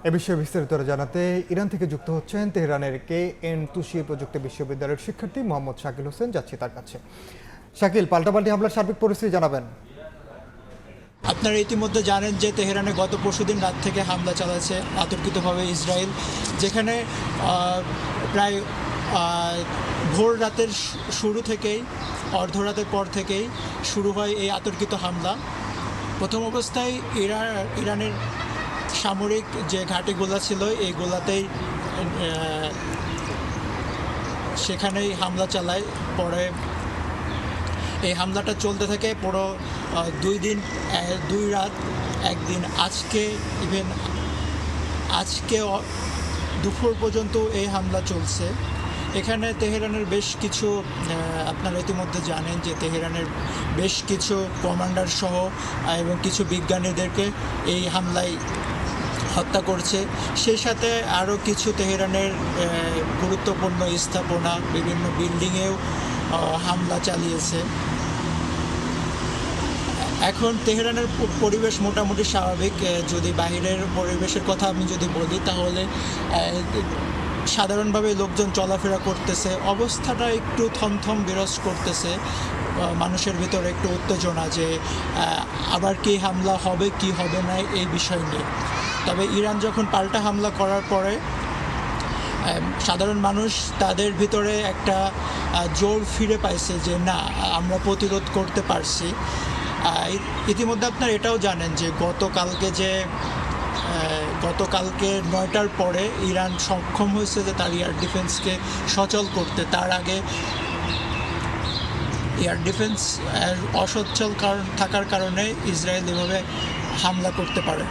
এ বিষয়ে বিস্তারিত জানাতে ইরান থেকে যুক্ত হচ্ছেন তেহরানের KN তুষি প্রযুক্তি বিশ্ববিদ্যালয়ের শিক্ষার্থী মোহাম্মদ শাকিল হোসেন। যাচ্ছি তার কাছে। শাকিল, পাল্টাপাল্টি হামলার সার্বিক পরিস্থিতি জানাবেন। আপনারা ইতিমধ্যে জানেন যে তেহরানে গত পরশুদিন রাত থেকে হামলা চালাচ্ছে অতর্কিতভাবে ইসরায়েল, যেখানে প্রায় ভোর রাতের শুরু থেকেই অর্ধরাতের পর থেকেই শুরু হয় এই অতর্কিত হামলা। প্রথম অবস্থায় ইরানের সামরিক যে ঘাঁটিগুলো ছিল এই গোলাতেই সেখানেই হামলা চালায়। পরে এই হামলাটা চলতে থাকে পুরো 2 দিন 2 রাত 1 দিন। আজকে দুপুর পর্যন্ত এই হামলা চলছে। এখানে তেহরানের বেশ কিছু আপনারা ইতিমধ্যে জানেন যে তেহরানের বেশ কিছু কমান্ডার সহ এবং কিছু বিজ্ঞানীদেরকে এই হামলায় হত্যা করছে। সেই সাথে আরও কিছু তেহরানের গুরুত্বপূর্ণ স্থাপনা, বিভিন্ন বিল্ডিংয়েও হামলা চালিয়েছে। এখন তেহরানের পরিবেশ মোটামুটি স্বাভাবিক। যদি বাহিরের পরিবেশের কথা আমি যদি বলি তাহলে সাধারণভাবে লোকজন চলাফেরা করতেছে। অবস্থাটা একটু থমথম বিরাজ করতেছে, মানুষের ভিতরে একটু উত্তেজনা যে আবার কি হামলা হবে কি হবে না এই বিষয় নিয়ে। তবে ইরান যখন পাল্টা হামলা করার পরে সাধারণ মানুষ তাদের ভিতরে একটা জোর ফিরে পাইছে যে না, আমরা প্রতিরোধ করতে পারছি। ইতিমধ্যে আপনারা এটাও জানেন যে গতকালকে 9টার পরে ইরান সক্ষম হয়েছে যে তার এয়ার ডিফেন্সকে সচল করতে। তার আগে এয়ার ডিফেন্স অসচ্ছল থাকার কারণে ইসরায়েল এভাবে হামলা করতে পারে।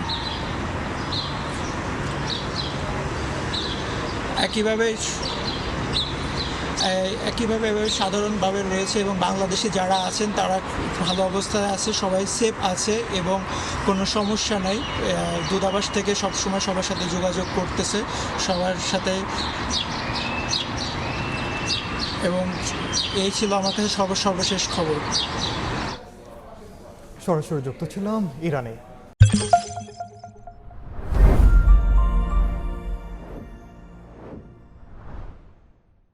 একইভাবে সাধারণভাবে রয়েছে এবং বাংলাদেশে যারা আছেন তারা ভালো অবস্থায় আছে, সবাই সেফ আছে এবং কোনো সমস্যা নেই। দূতাবাস থেকে সবসময় সবার সাথে যোগাযোগ করতেছে, সবার সাথে। এবং এই ছিল আমার কাছে সর্বশেষ খবর। সরাসরি যুক্ত ছিলাম ইরানে।